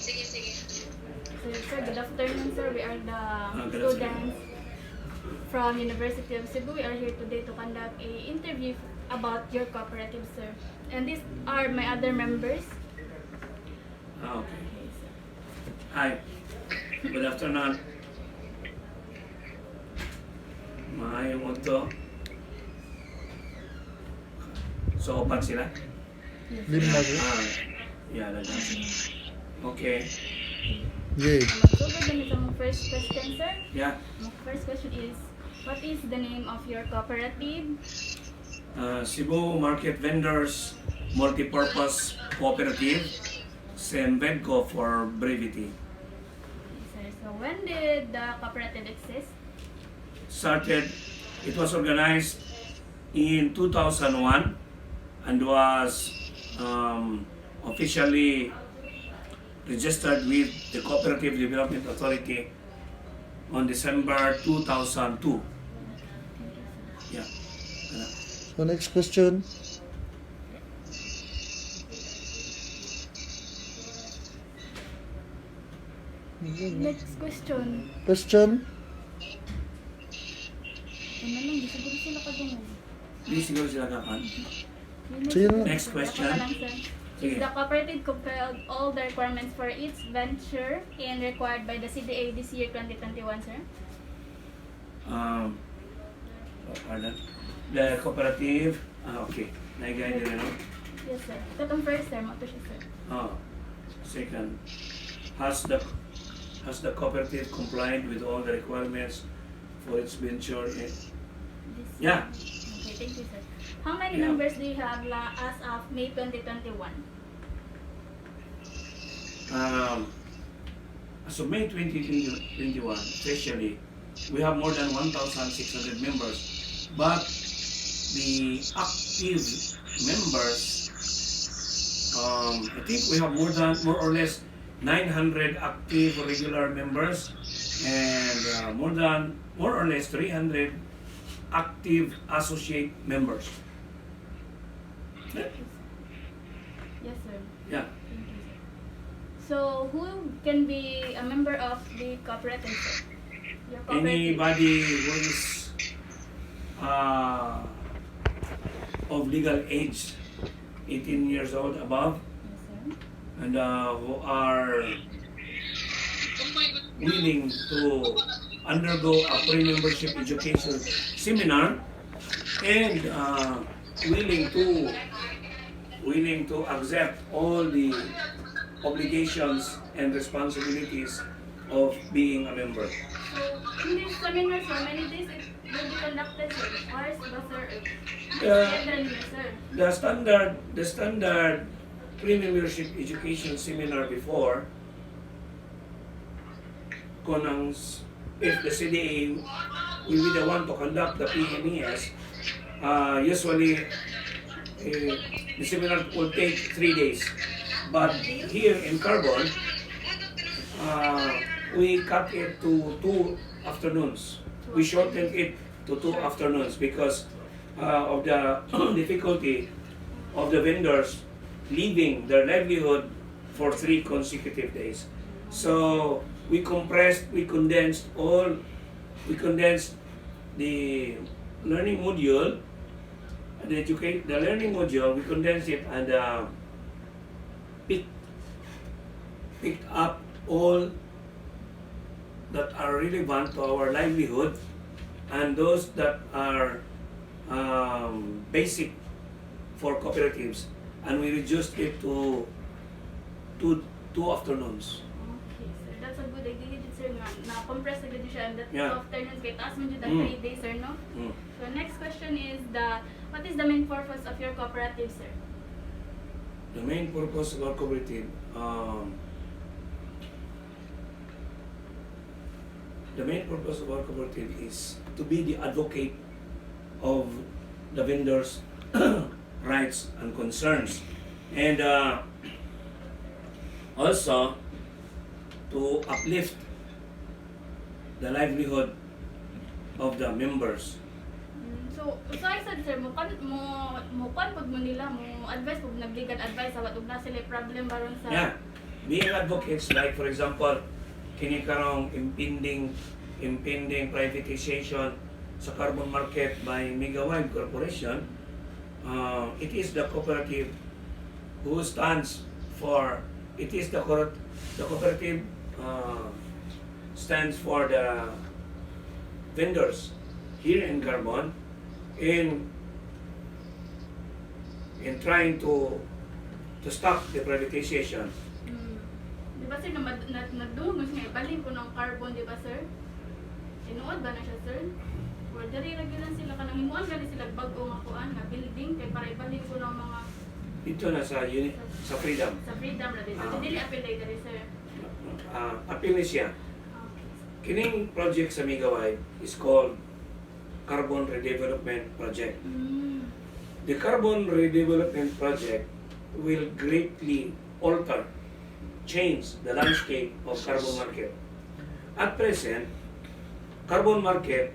Sir, good afternoon, sir. We are the students from University of Cebu. We are here today to conduct a interview about your cooperative, sir. And these are my other members. Okay. Hi. Good afternoon. Maayong udto. So, opat sila? Lima po. Yeah, that's okay. Yay. So, we're going to first question, sir. Yeah. First question is, what is the name of your cooperative? Cebu Market Vendors Multipurpose Cooperative, SEMVEDCO for brevity. Sir, so when did the cooperative exist? It was organized in 2001 and was officially registered with the Cooperative Development Authority on December 2002. Yeah. So next question. Next question. Question. Ano lang, di siguro sila kadungog. Hindi siguro sila kapan. Sige na. Next question. Ako lang, sir. Sige. The cooperative fulfilled all the requirements for its venture and required by the CDA this year 2021, sir? Pardon. The cooperative, okay. Naigay nila, no? Yes, sir. Katong first, sir. Mato siya, sir. Second, has the cooperative complied with all the requirements for its venture? This Yeah. Okay, thank you, sir. How many Yeah. members do you have as of May 2021? As of May 2021, officially, we have more than 1,600 members. But the active members, I think we have more or less 900 active regular members and more or less 300 active associate members. Yes, sir. Yeah. Thank you, sir. So, who can be a member of the cooperative, sir? Your cooperative. Anybody who is of legal age, 18 years old above, Yes, sir. and who are willing to undergo a pre-membership education seminar and willing to accept all the obligations and responsibilities of being a member. So, in this seminar, so many days it will be conducted, sir? Hours ba, sir? Schedule niyo, sir? The standard pre-membership education seminar before, if the CDA will be the one to conduct the PMES, usually the seminar will take 3 days. But here in Carbon, we cut it to 2 afternoons. We shortened it to 2 afternoons because of the difficulty of the vendors leaving their livelihood for 3 consecutive days. So we condensed the learning module, the learning module, we condensed it and picked up all that are relevant to our livelihood and those that are basic for cooperatives, and we reduced it to two afternoons. Okay, sir. That's a good idea, sir. Na-compress na gud siya. And that Yeah. afternoons, kay taas mo dyan 3 days, sir, no? Mm. So, next question is what is the main purpose of your cooperative, sir? The main purpose of our cooperative, is to be the advocate of the vendors' rights and concerns, and also to uplift the livelihood of the members. So, usahay sad, sir, mo pud mo nila mo advice pag naglegal advice sa wag na sila problem baron sa Yeah. being advocates, like for example, kini karong impending privatization sa carbon market by Megawide Corporation, it is the cooperative who stands for, it is the cooperative stands for the vendors here in carbon in trying to stop the privatization. Di ba sir, nagdungog nga ibalhin ko ng carbon, di ba sir? Tinuod ba na siya sir? Or dari lang sila kanang himuan gani sila bag-o nga kuan nga building kay para ibalhin ko ng mga Dito na sa unit, sa Freedom. sa freedom na dito. Dili apil diri sir. Appeal ni siya. Kining project sa Megawide is called Carbon Redevelopment Project. The Carbon Redevelopment Project will greatly change the landscape of carbon market. At present, carbon market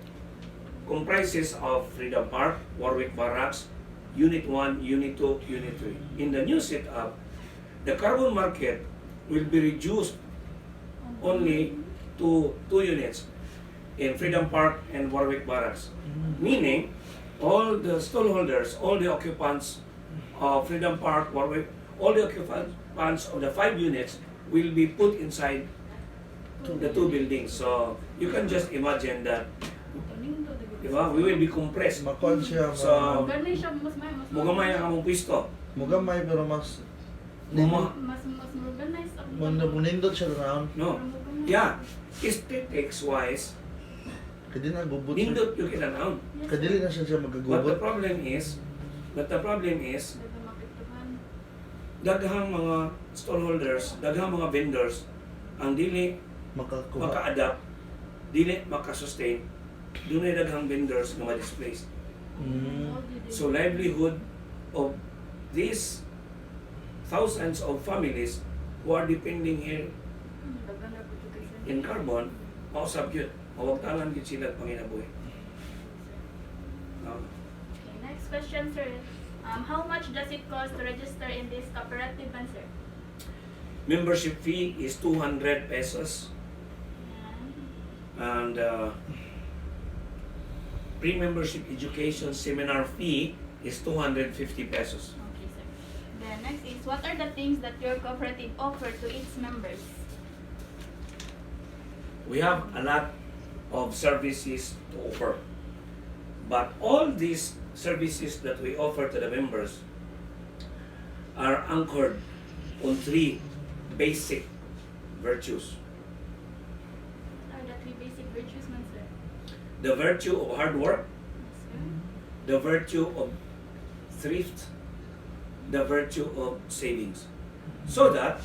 comprises of Freedom Park, Warwick Barracks, Unit 1, Unit 2, Unit 3. In the new setup, the carbon market will be reduced only to 2 units in Freedom Park and Warwick Barracks. Meaning, all the stallholders, all the occupants of Freedom Park, Warwick, all the occupants of the 5 units will be put inside the 2 buildings. So, you can just imagine that, diba? We will be compressed. Makuan siya, So, Gani siya mas mugamay ang among pwesto. mugamay pero mas mas organized munindot siya ron. No. Yeah. Aesthetics wise, Kadi na gubot. nindot yung kinanaon. Kadili na siya But the magagubot. problem is, daghang mga stallholders, daghang mga vendors, ang dili Makakuha. maka-adapt, dili maka-sustain, dunay daghang vendors nga ma-displace. So livelihood of these thousands of families who are depending here in carbon, mausap yun. Mawagtalan yun sila panginabuhi. Okay, next question sir. How much does it cost to register in this cooperative ban, sir? Membership fee is 200 pesos. And pre-membership education seminar fee is 250 pesos. Okay, sir. Then next is, what are the things that your cooperative offer to its members? We have a lot of services to offer. But all these services that we offer to the members are anchored on 3 basic virtues. What are the 3 basic virtues, man, sir? The virtue of hard work, Yes, sir. the virtue of thrift, the virtue of savings. So that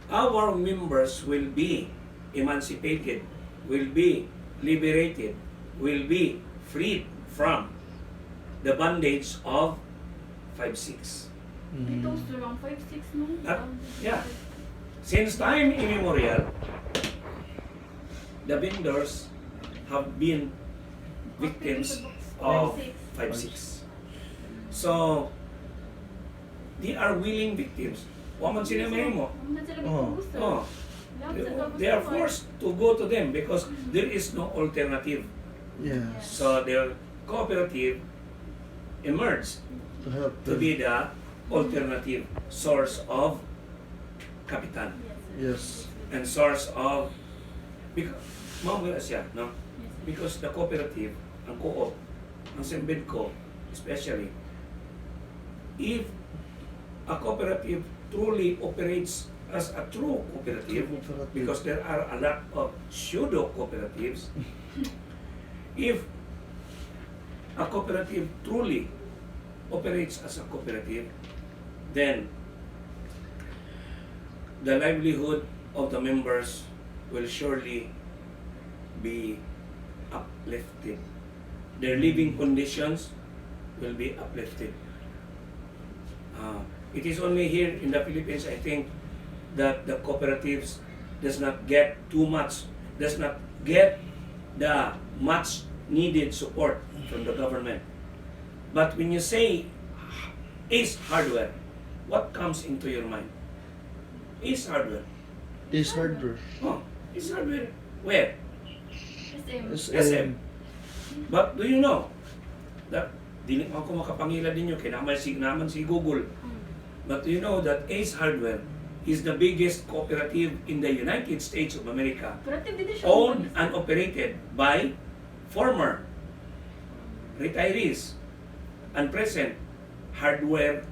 our members will be emancipated, will be liberated, will be freed from the bondage of 5-6. Dito, sir, ang 5-6, no? Yeah. Since time immemorial, the vendors have been victims of 5-6. So, they are willing victims. Waman sila mahimo. Oh. They are forced to go to them because there is no alternative. Yes. So, their cooperative emerged To help to be the alternative source of capital Yes. and source of, because siya, no? Because the cooperative, ang co-op, ang Sembedco especially, if a cooperative truly operates as a true cooperative, because there are a lot of pseudo cooperatives, if a cooperative truly operates as a cooperative, then the livelihood of the members will surely be uplifted. Their living conditions will be uplifted. It is only here in the Philippines, I think, that the cooperatives does not get the much needed support from the government. But when you say is hardware, what comes into your mind? Ace Hardware. Ace Hardware. Oh, Ace Hardware. Where? SM. SM. But do you know that dili ako makapangila ninyo naman si Google. But do you know that Ace Hardware is the biggest cooperative in the United States of America, Cooperative dito siya. owned and operated by former retirees and present hardware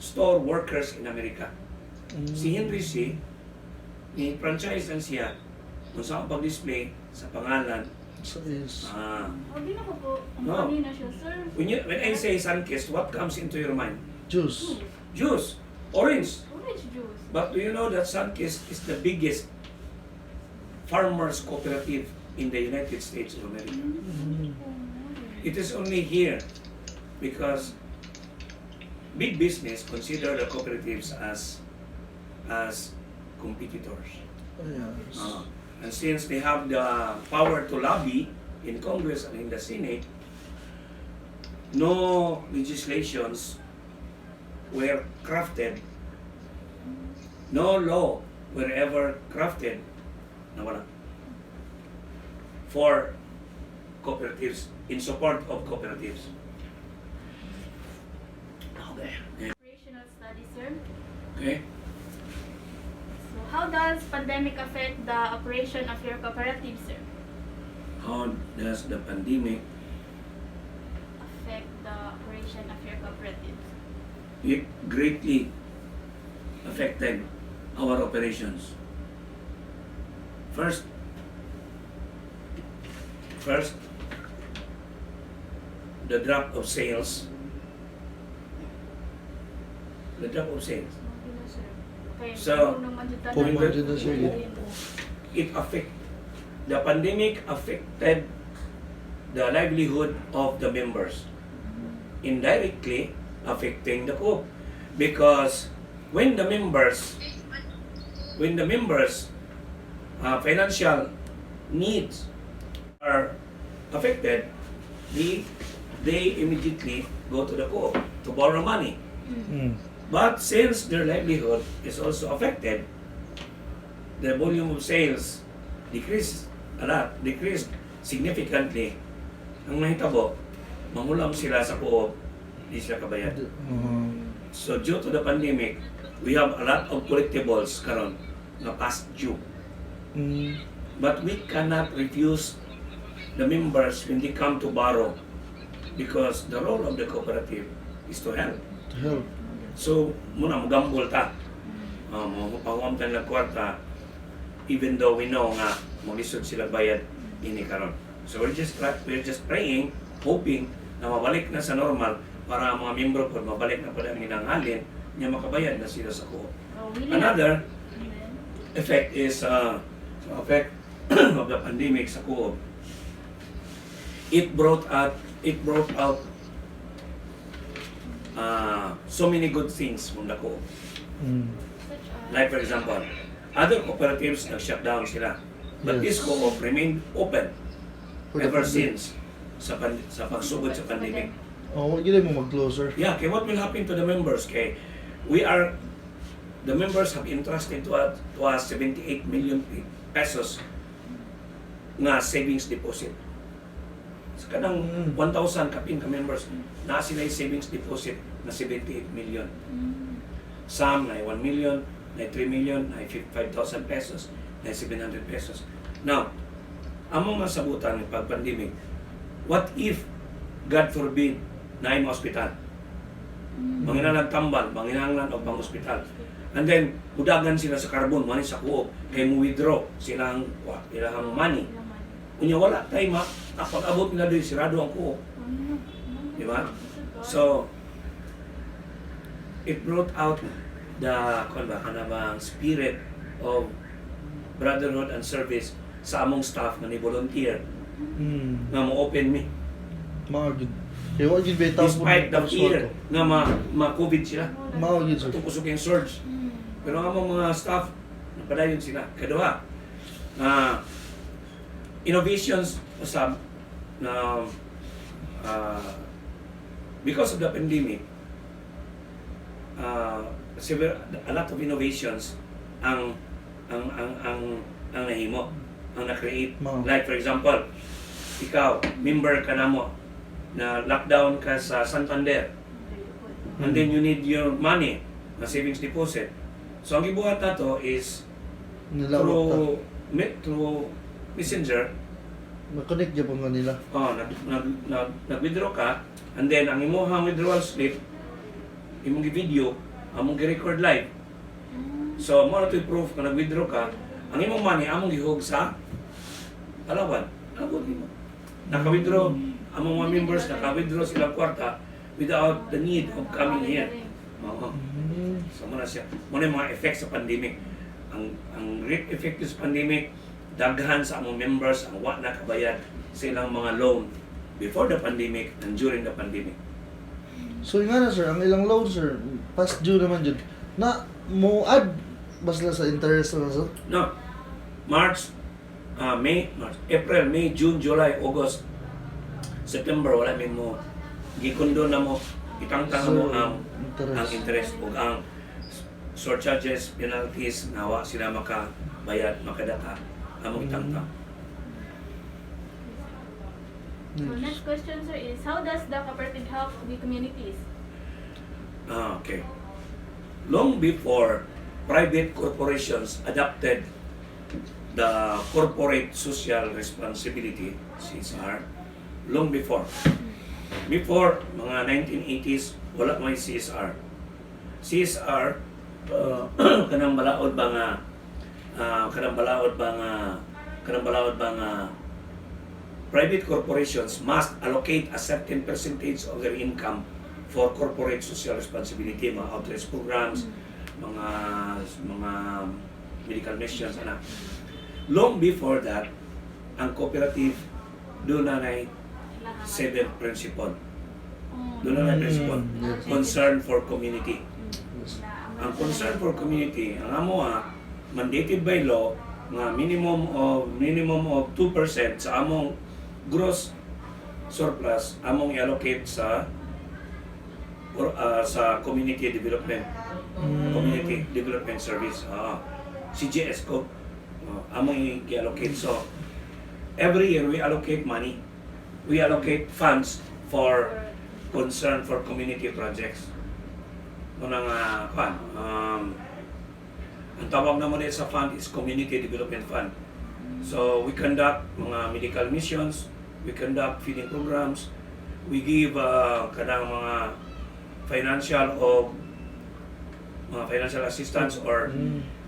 store workers in America. Si Henry C. ni franchise lang siya kung saan pag-display sa pangalan. So Ace. Hindi na ko po. No. Kanina siya, sir. When I say Sunkist, what comes into your mind? Juice. Juice, orange. Orange juice. But do you know that Sunkist is the biggest farmers cooperative in the United States of America? It is only here because big business consider the cooperatives as competitors. Yes. And since they have the power to lobby in Congress and in the Senate, no legislations were crafted, no law were ever crafted for cooperatives, in support of cooperatives. Okay. Operational study, sir. Okay. So, how does pandemic affect the operation of your cooperative, sir? How does the pandemic Affect the operation of your cooperative? it greatly affected our operations? First, the drop of sales. The drop of sales. Okay na, sir. Okay, So, puno naman dito puno na- dito, sir. It the pandemic affected the livelihood of the members, indirectly affecting the co, because when the members financial needs are affected, they immediately go to the co to borrow money. But since their livelihood is also affected, the volume of sales decreased significantly. Ang nahitabo, mangulam sila sa co-op, di sila kabayad. So due to the pandemic, we have a lot of collectibles karon na past due. But we cannot refuse the members when they come to borrow, because the role of the cooperative is to help. To help. So, muna magambol ta. Mapahuam tayo ng kwarta, even though we know nga maglisod sila bayad ini karon. So we're just praying, hoping na mabalik na sa normal para ang mga membro po mabalik na pala ang inanghalin niya makabayad na sila sa co-op. Another effect is effect of the pandemic sa co-op. It brought out so many good things from the co-op. Like for example, other cooperatives nag-shutdown sila. But this co-op remained open ever since sa pagsugod sa pandemic. Wag gila mo mag-closer. Yeah, kay what will happen to the members? Kay the members have entrusted to us 78 million pesos nga savings deposit. Sa kanang 1,000 kapin ka members, na sila yung savings deposit na 78 million. Some na 1 million, na 3 million, na 5,000 pesos, na 700 pesos. Now, among masabutan ng pag-pandemic, what if, God forbid, na yung hospital? Manginanglan tambal, manginanglan o pang-hospital. And then, budagan sila sa carbon, money sa co-op, kaya mo withdraw silang money. Unya wala tayo pag-abot nila doon, sirado ang co-op. Di ba? So, it brought out the spirit of brotherhood and service sa among staff na ni-volunteer nga mo-open me. Magid. Kaya wag gid bitaw Despite the fear nga ma-COVID sila. Magid sir. Kusog yung surge. Pero ang among mga staff, napadayon sila. Kaduha, innovations usab na because of the pandemic, a lot of innovations ang nahimo, ang na-create. Mao. Like for example, ikaw, member ka na mo, na lockdown ka sa Santander, and then you need your money, na savings deposit. So ang gibuhat nato is Nilawak ta. through messenger. Makonect dyan po nga nila. Nag-withdraw ka, and then ang imuhang withdrawal slip, imong gi-video, among gi-record live. So mo na ito'y proof kung nag-withdraw ka, ang imong money among gihug sa Palawan. Abot mo. Naka-withdraw, among mga members naka-withdraw silang kwarta without the need of coming here. Oo. So muna siya. Muna yung mga effects sa pandemic. Ang great effect sa pandemic, daghan sa among members ang wa nakabayad sa ilang mga loan before the pandemic and during the pandemic. So nga na sir, ang ilang loan sir, past due naman dyan. Na mo add basta sa interest na sir? No. March, April, May, June, July, August, September, wala may mo. Gikundo na mo, itangtang So, mo ang interest. interest o ang surcharges, penalties, nawa sila makabayad, makadata, among itangtang. So next question sir is, how does the cooperative help the communities? Okay. Long before private corporations adopted the corporate social responsibility, CSR, long before mga 1980s, wala may CSR. CSR, kanang balaod ba nga private corporations must allocate a certain percentage of their income for corporate social responsibility, mga outreach programs, mga medical missions, ana. Long before that, ang cooperative doon na 7 principle. Doon na principle. Yes. Concern for community. Ang concern for community, ang amo mandated by law nga minimum of 2% sa among gross surplus among i-allocate sa community development service, CGS ko, among i-allocate. So every year we allocate money, we allocate funds for concern for community projects. Unang ang tawag naman sa fund is Community Development Fund. So we conduct mga medical missions, we conduct feeding programs, we give kanang mga financial assistance or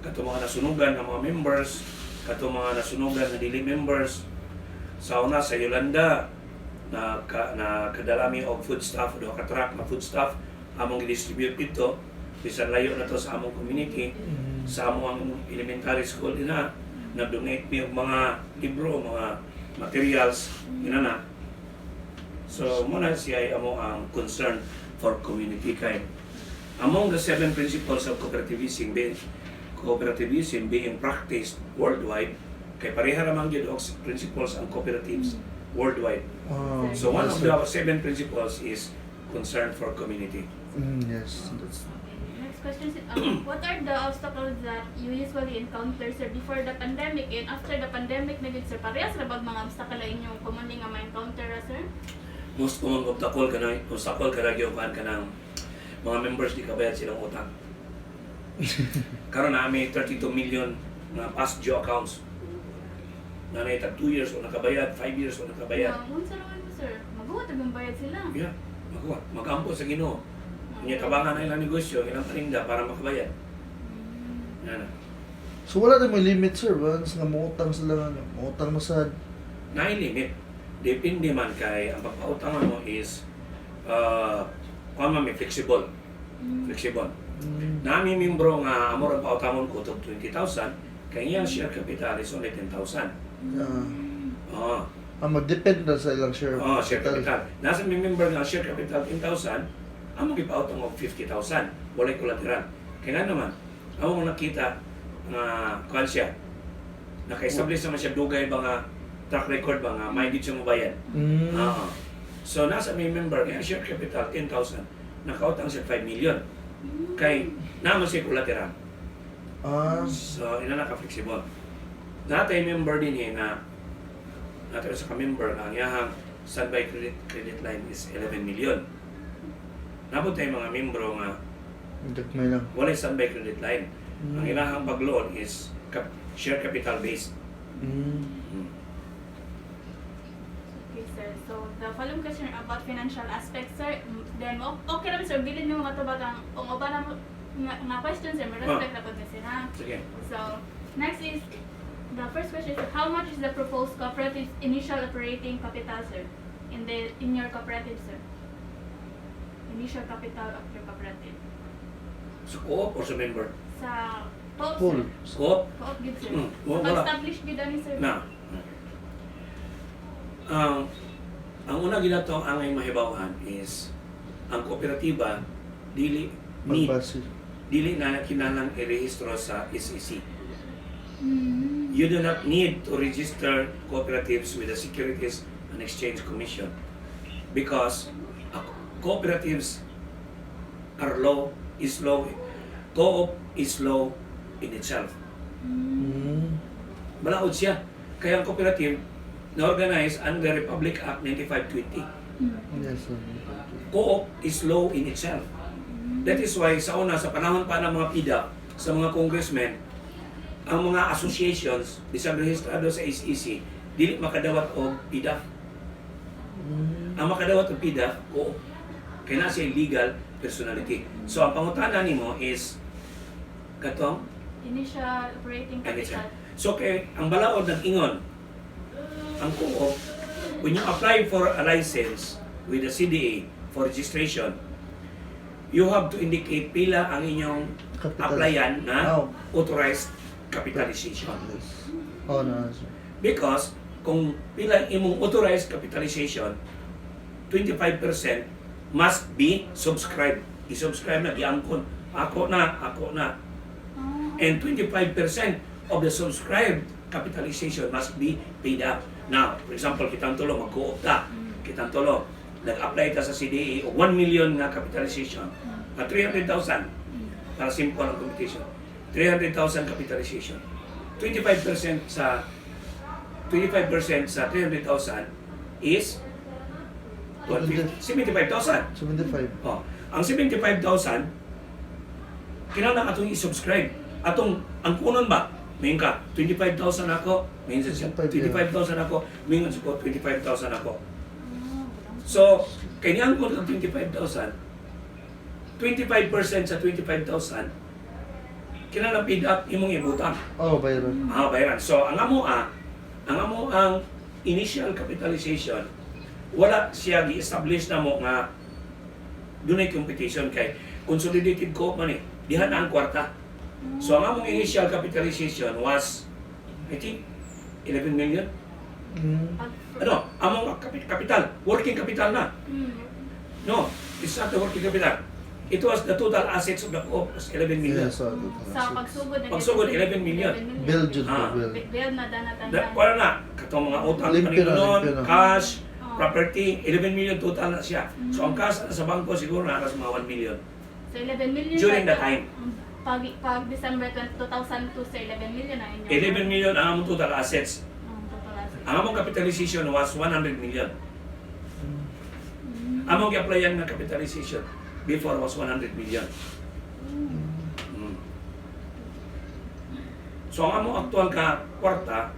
kato mga nasunugan ng mga members, kato mga nasunugan na dili members. Sa una sa Yolanda na kadalami og food stuff, duha ka truck na food stuff among i-distribute dito bisan layo na to sa among community. Sa among elementary school ina na-donate mi og mga libro, mga materials ina na. So muna siya amo ang concern for community kay among the 7 principles of cooperativism being practiced worldwide, kay pareha ramang gyud og principles ang cooperatives worldwide. So one of the 7 principles is concern for community. Yes. That's... Next question is, what are the obstacles that you usually encounter sir before the pandemic and after the pandemic na gid sir? Parehas ra bang mga obstacle na inyong commonly nga ma-encounter sir? Most common obstacle kana gyud kanang mga members di kabayad silang utang. Karon na may 32 million na past due accounts. Na may 2 years o nakabayad, 5 years o nakabayad. Unsa naman po sir? Magawa tagong bayad sila. Yeah, makuha. Mag-ampo sa Ginoo. Nya tabangan na ilang negosyo, ilang paninda para makabayad. Yan. So wala na may limit sir, once nga mautang sila, mautang masad. Na-limit. Depende man kay ang pagpautangan mo is may flexible. Flexible. Nami membro nga amo ra pautangon ko to 20,000, kay iyang share capital is only 10,000. Mag-depend na sa ilang share Share capital. Nasa may member nga share capital 10,000, amo gipautang og 50,000. Walay collateral. Kaya nga naman, amo mo nakita nga kuan siya. Naka-establish naman siya dugay ba nga track record ba nga may gid siya mobayad. So nasa may member nga share capital 10,000, nakautang siya 5 million. Kay naman siya collateral. Ah, So, ina naka-flexible. Natay member din na natay sa ka-member na ang iyahang standby credit line is 11 million. Nabot tayo mga membro nga dagmay lang. wala standby credit line. Ang ilahang pag-loan is share capital based. Okay, sir. So, the following question about financial aspects, sir. Then, okay naman, sir. Bilin nyo mga tubag ang uba na nga question, sir. May respect na po kasi na. Sige. So, next is, the first question is, how much is the proposed cooperative's initial operating capital, sir? In your cooperative, sir? Initial capital of your cooperative. Sa co-op or sa member? Sa co-op, Pool. sir. Co-op? Co-op, good, sir. Wala. Pag-establish good ni sir. Na. Ang una ginato ang ay mahibawaan is ang kooperatiba dili Magbase. na kinahanglan i-rehistro sa SEC. Mm. You do not need to register cooperatives with the Securities and Exchange Commission because cooperatives are law, is law, co-op is law in itself. Malaod siya. Kaya ang cooperative na-organize under Republic Act 9520. Yes, sir. Co-op is law in itself. That is why sa una, sa panahon pa ng mga PIDA, sa mga congressmen, ang mga associations, bisang rehistrado sa SEC, dili makadawat og PIDA. Ang makadawat og PIDA, co-op. Kaya na siya legal personality. So ang pangutana nimo is katong Initial operating capital. so kay ang balaod ng ingon ang co-op, when you apply for a license with the CDA for registration, you have to indicate pila ang inyong Capital. applyan na Oh. authorized capitalization. Yes. Oh, no, sir. Because kung pila ang imong authorized capitalization, 25% must be subscribed. I-subscribe na, giangkon. Ako na. Oh. And 25% of the subscribed capitalization must be paid up. Now, for example, kitang tulo, mag-co-op ta. Kitang tulo, nag-apply ta sa CDA o 1 million nga capitalization. Na 300,000 para simple ang competition. 300,000 capitalization. 25% sa 300,000 is 75,000. 75. Oh, ang 75,000 kinahanglan atong i-subscribe. Ang kunon ba? Mayin ka, 25,000 ako, mayin siya, 25,000 ako, mayin ko, 25,000 ako. So, kanyang ko ng 25,000, 25% sa 25,000, kinahanglan paid up imong ibutang. Oh, bayran. Bayaran. So, ang initial capitalization, wala siya gi-establish na mo nga dunay competition kay consolidated co-op man dihan na ang kwarta. So, ang among initial capitalization was, I think, 11 million. Among capital, working capital na. No, it's not the working capital. It was the total assets of the co-op was 11 million. Yes, sir. Sa pagsugod na Pagsugod, 11 million. Build yun po, build. Build na danatan. Wala na, katong mga utang Limpyo na, paninunon, limpyo na. cash, property, 11 million total na siya. So, ang cash sa bangko siguro na sa mga 1 million. So 11 million. During that time. Pag December 2002 sa 11 million na inyo. 11 million ang among total assets. Total assets. Ang among capitalization was 100 million. Among gi-applyan nga capitalization before was 100 million. So ang among actual ka kwarta,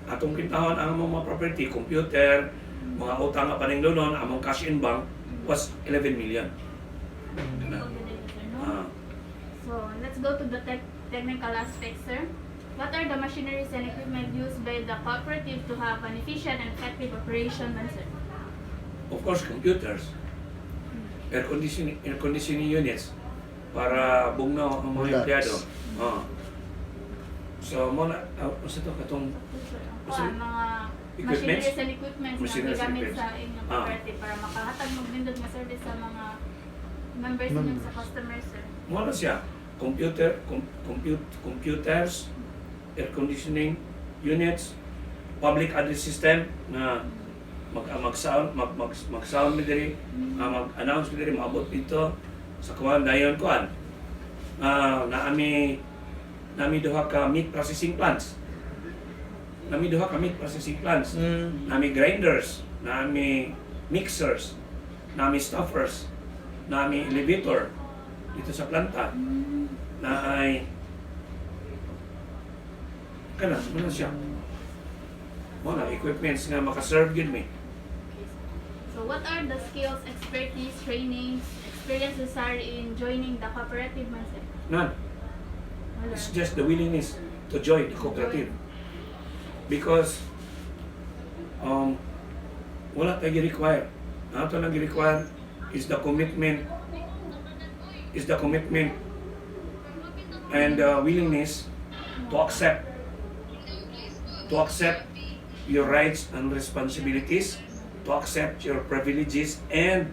atong kintahon ang among mga property, computer, mga utang nga paninglunon, among cash in bank was 11 million. So let's go to the technical aspects, sir. What are the machineries and equipment used by the cooperative to have an efficient and effective operation, sir? Of course, computers, air conditioning units para bugnaw ang mga Relax. empleyado. So mo na sa to katong Mga Equipments? machineries and equipments na Machineries and gigamit equipments. sa inyong cooperative para makahatag ng bindod nga service sa mga members ninyo sa customers, sir. mo na siya computers, air conditioning units, public address system na mag-sound mi diri, mag-announce mi diri maabot dito sa kuan dayon kuan. Naami nami duha ka meat processing plants. Nami duha ka meat processing plants. Nami grinders, nami mixers, nami stuffers, nami elevator dito sa planta. Na ay kana siya. Wala equipments nga makaserve gid me. So what are the skills, expertise, trainings, experience necessary in joining the cooperative mindset? None. Wala. It's just the willingness to join the cooperative. Because wala tayo require. Ang ato lang require is the commitment and the willingness to accept your rights and responsibilities, to accept your privileges and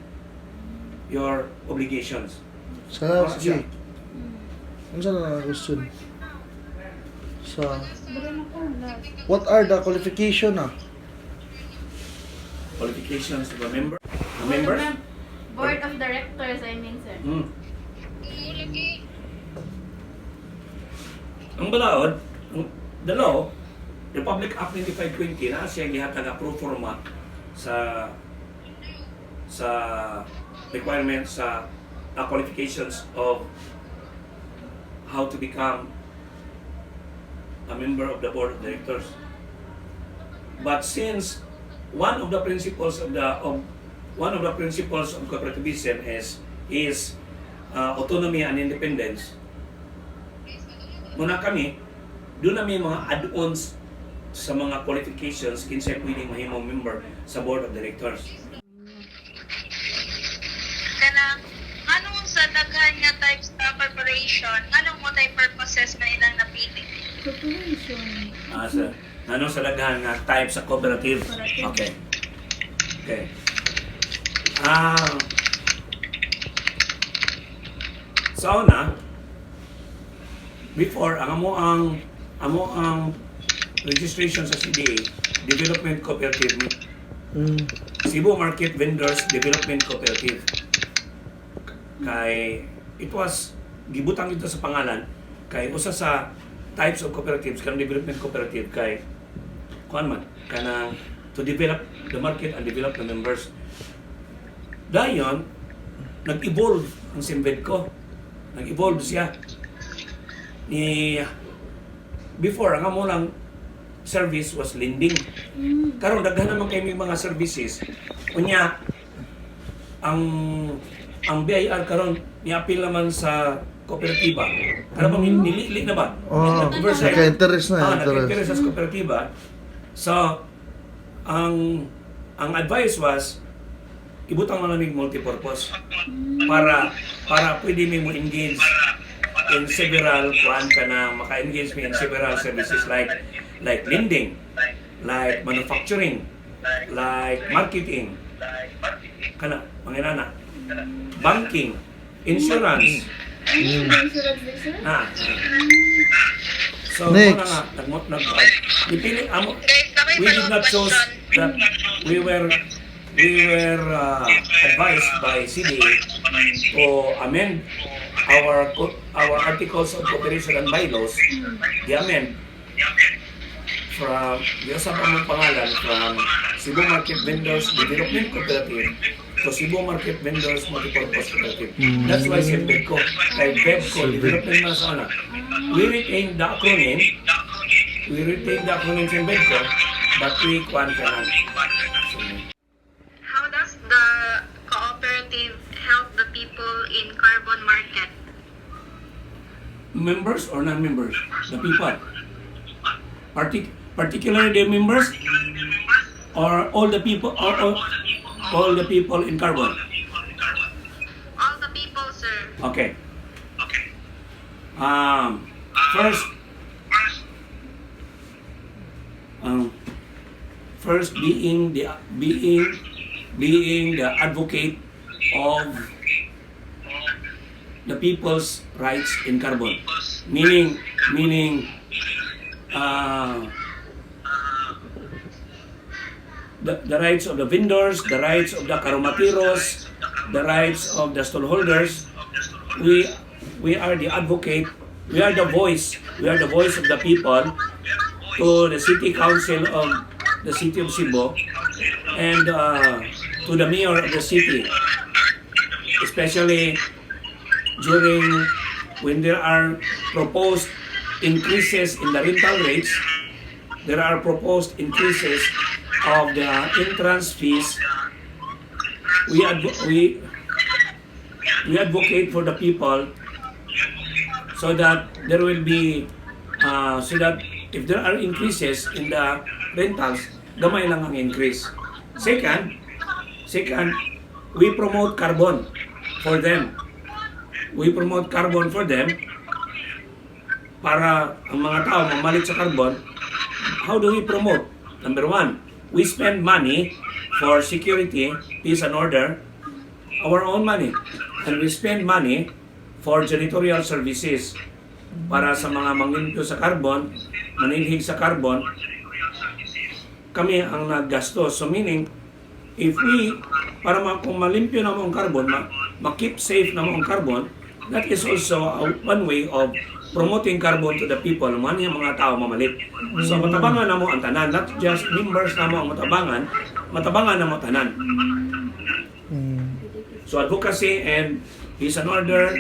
your obligations. Sa sige. Ano sa na question? Sa what are the qualification na? Qualifications of a member? A member? Board of directors, I mean, sir. Ang balaod, the law, Republic Act 9520 na siya gihatag nga pro forma sa requirements sa qualifications of how to become a member of the board of directors. But since one of the principles of cooperativism is autonomy and independence, muna kami doon na may mga add-ons sa mga qualifications kinsay pwedeng mahimong member sa board of directors. Kana anong sa daghan nga types of corporation, anong mo type purposes na ilang napili? Corporation. Ano sa daghan nga type sa cooperative? Okay. So na before ang amo ang registration sa CDA, Development Cooperative, Cebu Market Vendors Development Cooperative. Kay it was gibutang dito sa pangalan kay usa sa types of cooperatives kanang development cooperative kay kuan man kanang to develop the market and develop the members. Dayon nag-evolve ang Simbedco. Nag-evolve siya. Before ang amo lang service was lending. Karon daghan naman kay mga services. Unya ang BIR karon niapil naman sa kooperatiba. Ano bang nilili na ba? Naka-interest na. Naka-interest sa kooperatiba. So ang advice was ibutang mo naming multipurpose para pwede mo engage in several maka-engage me in several services like lending, like manufacturing, like marketing, kana manginana, banking, insurance. So next. Dipili amo. We did not choose that we were advised by CDA to amend our articles of cooperation and bylaws. Di-amend from usap ang pangalan from Cebu Market Vendors Development Cooperative to Cebu Market Vendors Multipurpose Cooperative. That's why Simbedco, kay Bedco Development na sana. We retain the acronym Simbedco, but we kwan ka lang. How does the cooperative help the people in carbon market? Members or non-members? The people. Particularly the members or all the people all the people in carbon? All the people, sir. Okay. First being the advocate of the people's rights in carbon, meaning the rights of the vendors, the rights of the karumateros, the rights of the stallholders. We are the advocate we are the voice. We are the voice of the people to the city council of the city of Cebu and to the mayor of the city, especially during when there are proposed increases in the rental rates, there are proposed increases of the entrance fees. We advocate for the people so that there will be so that if there are increases in the rentals, gamay lang ang increase. Second, we promote carbon for them. We promote carbon for them para ang mga tao mamalit sa carbon. How do we promote? Number one, we spend money for security, peace and order, our own money. And we spend money for janitorial services para sa mga manglimpyo sa carbon, manilhig sa carbon, kami ang naggastos. So meaning, if we, kung malimpyo na mo ang carbon, ma-keep safe na mo ang carbon, that is also one way of promoting carbon to the people. Man yung mga tao mamalit. So matabangan na mo ang tanan, not just members na mo ang matabangan na mo tanan. So advocacy and peace and order,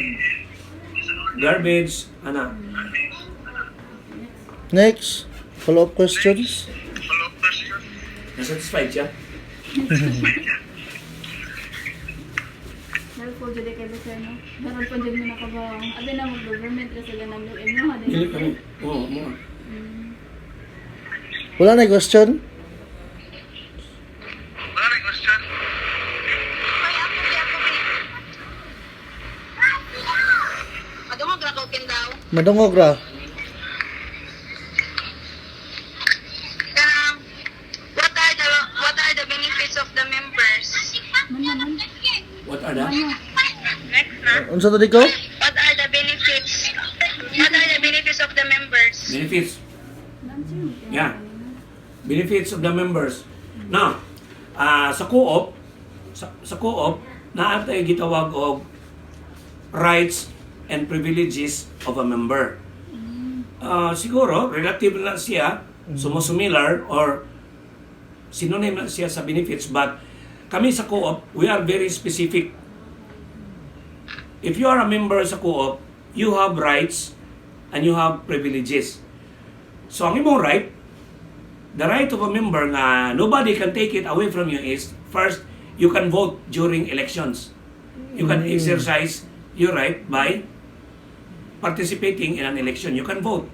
garbage, Next, follow-up questions. Nasatisfied siya? Meron po dyan kay Bukay, no? Meron po dyan mo nakabawang. Abi na mag-government kasi ganang yung ino. Dili kami. Oo, mo. Wala na question? Madungog ra. What are the benefits of the members? What are the? Next na. Unsa to di ko? What are the benefits? What are the benefits of the members? Benefits. Yeah. Benefits of the members. Now, sa co-op, naatay gitawag og rights and privileges of a member. Siguro, relative na siya, sumusumilar or synonym na siya sa benefits, but kami sa co-op, we are very specific. If you are a member sa co-op, you have rights and you have privileges. So ang imong right, the right of a member na nobody can take it away from you is, first, you can vote during elections. You can exercise your right by participating in an election. You can vote.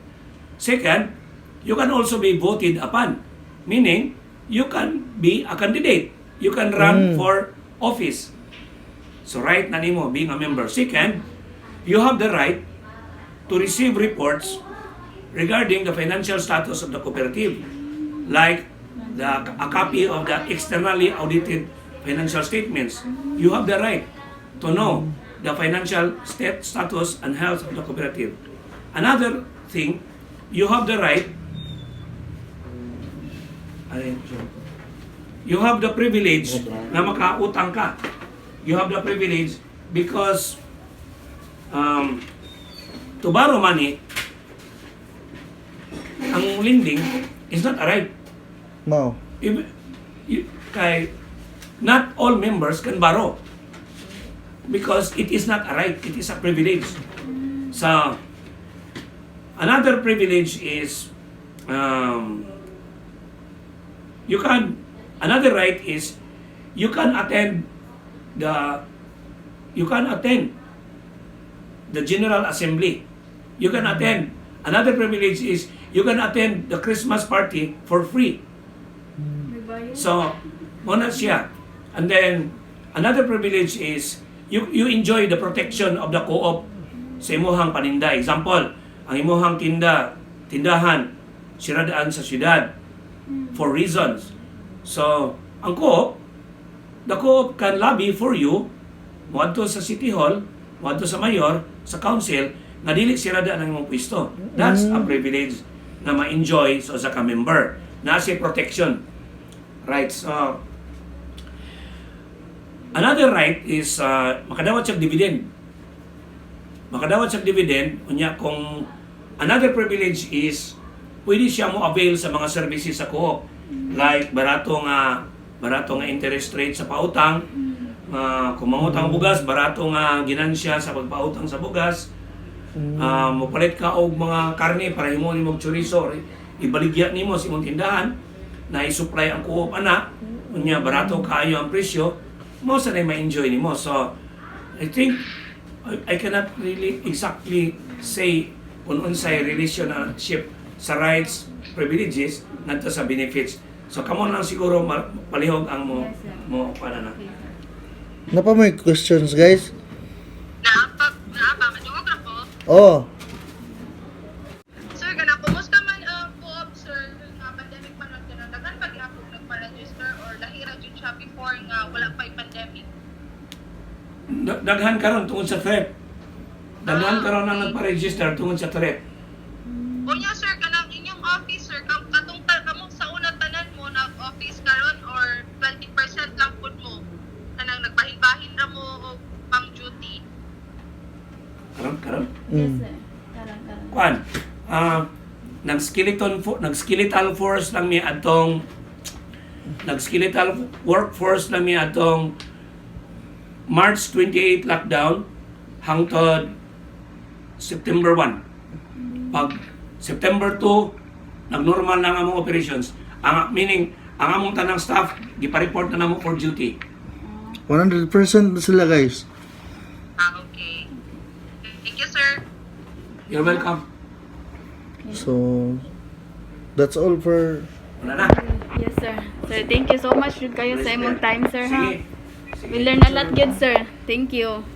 Second, you can also be voted upon. Meaning, you can be a candidate. You can run for office. So right na nimo being a member. Second, you have the right to receive reports regarding the financial status of the cooperative, like a copy of the externally audited financial statements. You have the right to know the financial status and health of the cooperative. Another thing, you have the right, you have the privilege na makautang ka. You have the privilege because to borrow money, ang lending is not a right. No. Not all members can borrow because it is not a right, it is a privilege. So, another privilege is another right is you can attend the General Assembly. You can attend. Another privilege is you can attend the Christmas party for free. So, muna siya. And then, another privilege is you enjoy the protection of the co-op sa imuhang paninda. Example, ang imuhang tindahan, siradaan sa syudad for reasons. So, ang co-op, the co-op can lobby for you, muadto sa City Hall, muadto sa mayor, sa council, nga dili sirada ang imong pwesto. That's a privilege na ma-enjoy sa usa ka member. Na si protection. Right. So, another right is makadawat siya dividend. makadawat sa dividend, unya kung another privilege is pwede siya mo avail sa mga services sa co-op. Like barato nga interest rate sa pautang, kung mangutang bugas, barato nga ginansya sa pagpautang sa bugas. Mupalit ka og mga karne para himo nimog chorizo, ibaligya nimo sa imong tindahan na i-supply ang co-op ana, unya barato kaayo ang presyo, mo sa ma-enjoy nimo. So I think I cannot really exactly say kung unsay relationship sa rights, privileges ngadto sa benefits. So kamo lang siguro palihog ang Yes, sir. mo para na. Okay, sir. Napa may questions, guys? Madungog na po. Oh, Sir, kumusta man ang co-op, sir, nga pandemic man lang tinadagan pag-apog nagpa-register or lahira dyan siya before nga wala pa yung pandemic? Daghan karon tungod sa threat. Daghan karon ang nagpa-register tungod sa threat. Unya, sir, kanang inyong office, sir, katong kamo sa una tanan mo nag-office karon or 20% lang pud mo? Kanang nagbahin-bahin ra mo o pang-duty? Karon. Yes, sir. Karang. Kwan. Nag-skeletal force lang mi atong workforce lang mi atong March 28 lockdown hangtod September 1. Pag September 2, nag-normal na ang among operations. Meaning, ang among tanang staff, gipa-report na namo for duty. 100% na sila, guys. Okay. Thank you, sir. You're welcome. So, that's all for... Wala na. Yes, sir. Sir, thank you so much jud kayo sa imong time, sir, ha. Sige. We learn a lot good, sir. Thank you.